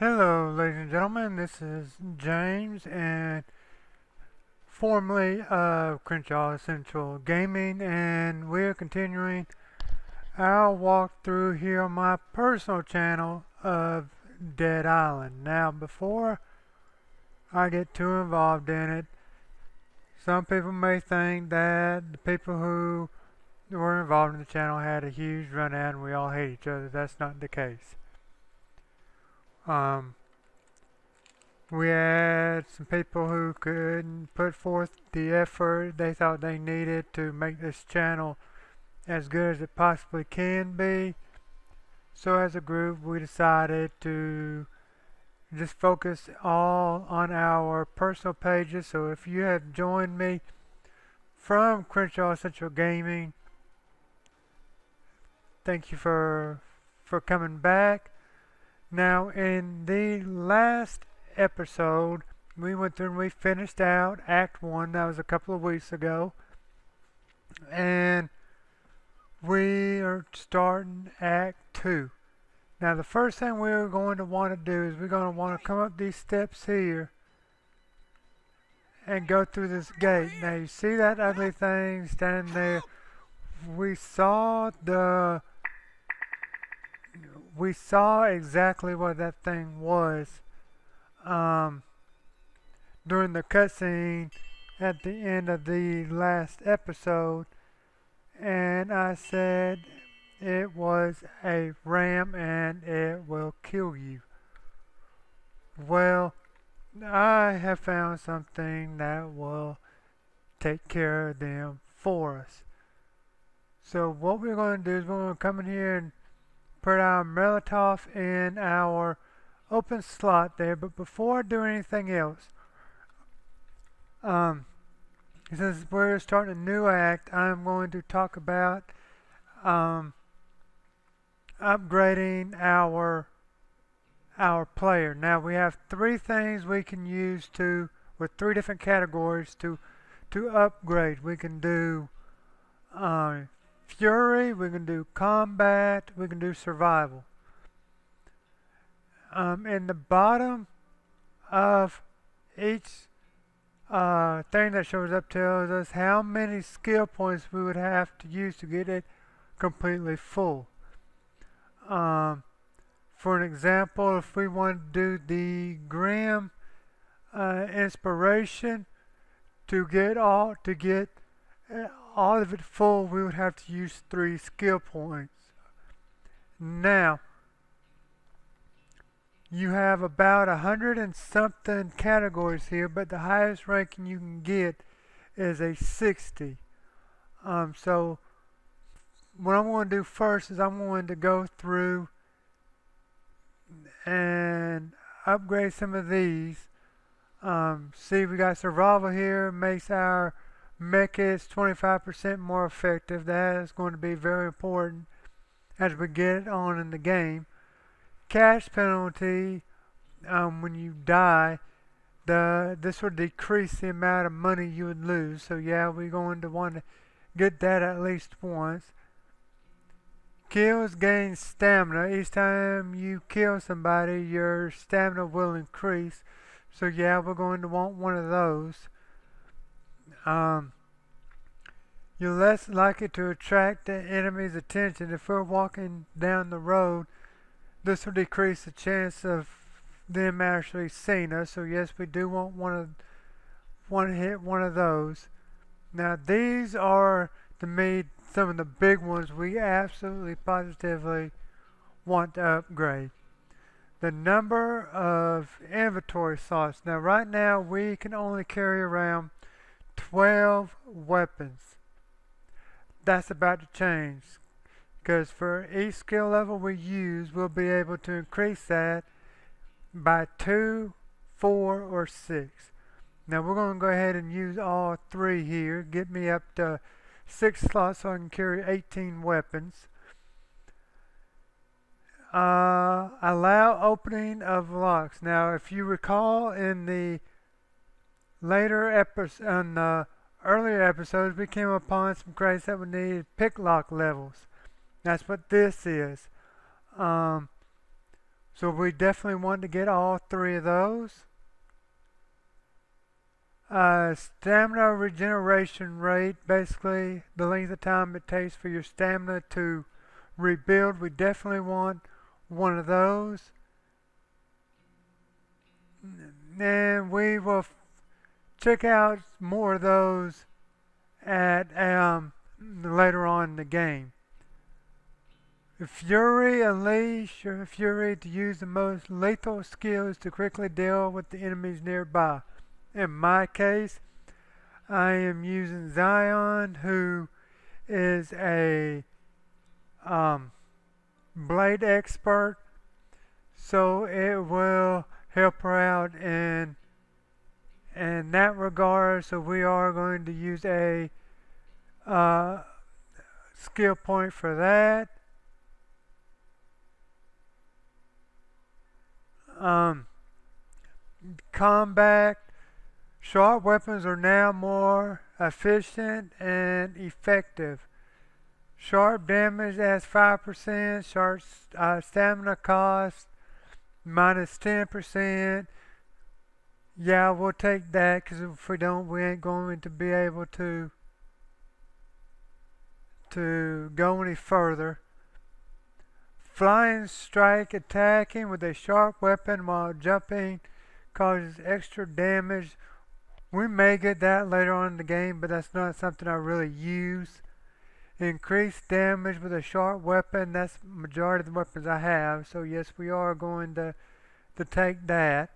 Hello, ladies and gentlemen. This is James, and formerly of Crenshaw Central Gaming, and we're continuing our walkthrough here on my personal channel of Dead Island. Now, before I get too involved in it, some people may think that the people who were involved in the channel had a huge run out and we all hate each other. That's not the case. Um, We had some people who couldn't put forth the effort they thought they needed to make this channel as good as it possibly can be. So as a group, we decided to just focus all on our personal pages. So if you have joined me from Crenshaw Central Gaming, thank you for coming back. Now, in the last episode, we went through and we finished out Act 1. That was a couple of weeks ago. And we are starting Act 2. Now, the first thing we're going to want to do is we're going to want to come up these steps here and go through this gate. Now, you see that ugly thing standing there? We saw exactly what that thing was during the cutscene at the end of the last episode, and I said it was a ram and it will kill you. Well, I have found something that will take care of them for us. So what we're going to do is we're going to come in here and put our Molotov in our open slot there, but before I do anything else, since we're starting a new act, I'm going to talk about upgrading our player. Now we have three things we can use with three different categories to upgrade. We can do Fury, we can do Combat, we can do Survival. In the bottom of each thing that shows up tells us how many skill points we would have to use to get it completely full. For an example, if we want to do the Grim Inspiration to get all of it full, we would have to use 3 skill points. Now, you have about 100 and something categories here, but the highest ranking you can get is a 60. So what I'm going to do first is I'm going to go through and upgrade some of these. See, we got Survival here, makes our mechas 25% more effective. That is going to be very important as we get on in the game. Cash penalty, when you die, this will decrease the amount of money you would lose. So yeah, we're going to want to get that at least once. Kills gain stamina. Each time you kill somebody, your stamina will increase. So yeah, we're going to want one of those. You're less likely to attract the enemy's attention. If we're walking down the road, this will decrease the chance of them actually seeing us. So yes, we do want to hit one of those. Now these are, to me, some of the big ones we absolutely positively want to upgrade. The number of inventory slots. Now right now we can only carry around 12 weapons. That's about to change, because for each skill level we use, we'll be able to increase that by 2, 4, or 6. Now we're going to go ahead and use all 3 here. Get me up to 6 slots so I can carry 18 weapons. Allow opening of locks. Now if you recall in the earlier episodes, we came upon some crates that would need pick lock levels. That's what this is. So we definitely want to get all three of those. Stamina regeneration rate, basically the length of time it takes for your stamina to rebuild. We definitely want one of those. And we will check out more of those at later on in the game. Fury, unleash your Fury to use the most lethal skills to quickly deal with the enemies nearby. In my case, I am using Zion, who is a blade expert, so it will help her out in that regard. So we are going to use a skill point for that. Combat. Sharp weapons are now more efficient and effective. Sharp damage adds 5%. Sharp stamina cost minus 10%. Yeah, we'll take that because if we don't, we ain't going to be able to go any further. Flying strike, attacking with a sharp weapon while jumping causes extra damage. We may get that later on in the game, but that's not something I really use. Increased damage with a sharp weapon, that's the majority of the weapons I have, so yes, we are going to take that.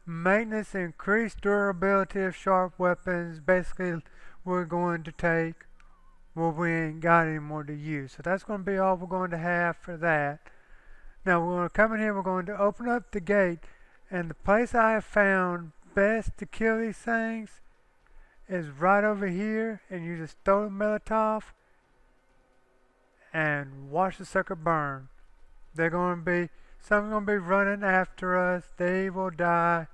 Maintenance, increased durability of sharp weapons, basically we're going to take what we ain't got any more to use. So that's going to be all we're going to have for that. Now we're going to come in here, we're going to open up the gate, and the place I have found best to kill these things is right over here, and you just throw the Molotov and watch the sucker burn. They're going to be, some going to be running after us. They will die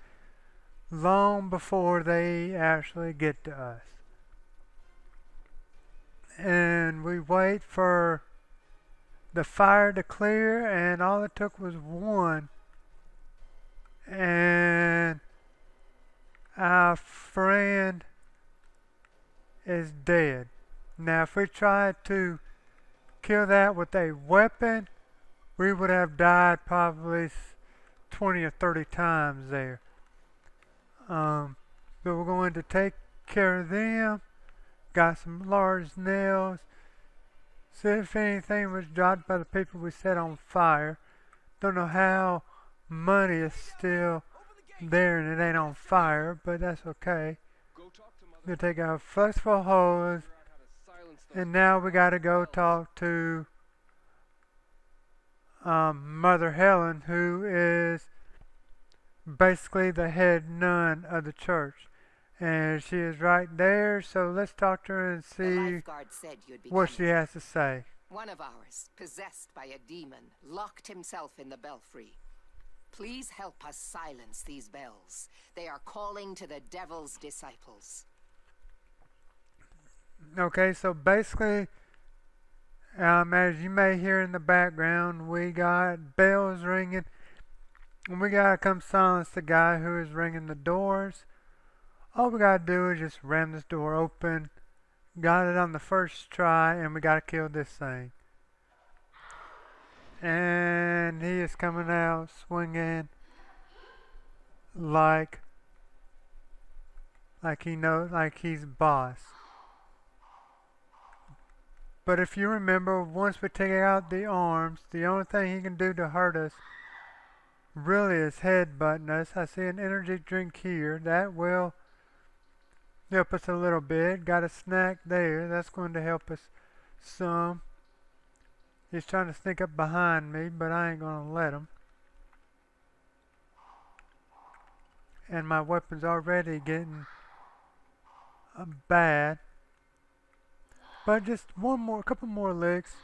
long before they actually get to us. And we wait for the fire to clear, and all it took was one. And our friend is dead. Now if we tried to kill that with a weapon, we would have died probably 20 or 30 times there. So we're going to take care of them. Got some large nails. See if anything was dropped by the people we set on fire. Don't know how money is still there and it ain't on fire, but that's okay. We'll take our flexible hose, and now we gotta go talk to Mother Helen, who is basically the head nun of the church. And she is right there, so let's talk to her and see what she has to say. One of ours, possessed by a demon, locked himself in the belfry. Please help us silence these bells. They are calling to the devil's disciples. Okay, so basically, as you may hear in the background, we got bells ringing, and we gotta come silence the guy who is ringing the doors. All we gotta do is just ram this door open. Got it on the first try, and we gotta kill this thing. And he is coming out swinging like he knows, like he's boss. But if you remember, once we take out the arms, the only thing he can do to hurt us really is headbutting us. I see an energy drink here. That will help us a little bit. Got a snack there. That's going to help us some. He's trying to sneak up behind me, but I ain't going to let him. And my weapon's already getting bad. But just a couple more licks,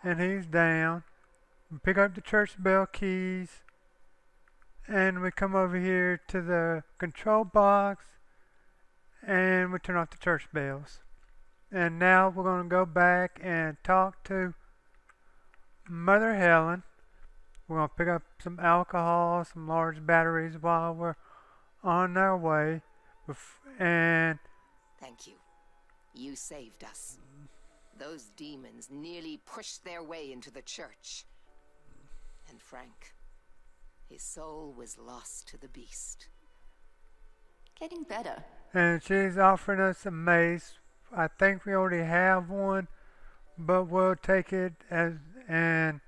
and he's down. We pick up the church bell keys, and we come over here to the control box, and we turn off the church bells. And now we're going to go back and talk to Mother Helen, We're going to pick up some alcohol, some large batteries while we're on our way. And thank you. You saved us. Those demons nearly pushed their way into the church. And Frank, his soul was lost to the beast. Getting better. And she's offering us a mace. I think we already have one, but we'll take it as, and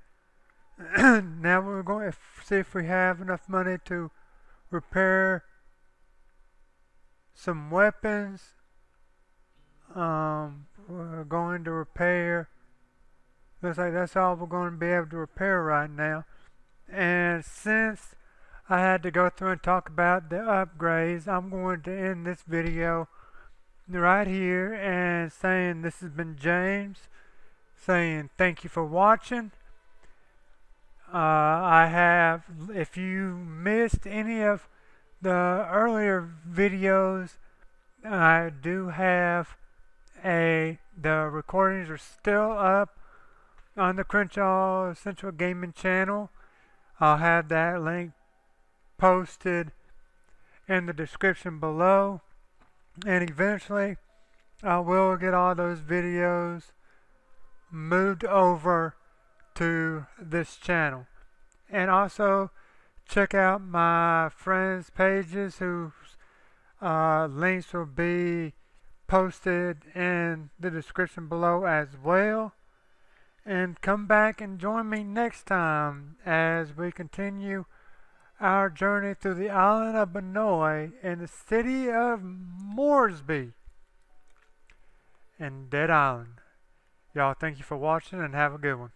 now we're going to see if we have enough money to repair some weapons. We're going to repair. Looks like that's all we're going to be able to repair right now. And since I had to go through and talk about the upgrades, I'm going to end this video right here and saying this has been James saying thank you for watching. If you missed any of the earlier videos, I do have the recordings are still up on the Crenshaw Central Gaming channel. I'll have that link posted in the description below, and eventually I will get all those videos moved over to this channel. And also check out my friends' pages whose links will be posted in the description below as well. And come back and join me next time as we continue our journey through the island of Banoi and the city of Moresby and Dead Island. Y'all, thank you for watching and have a good one.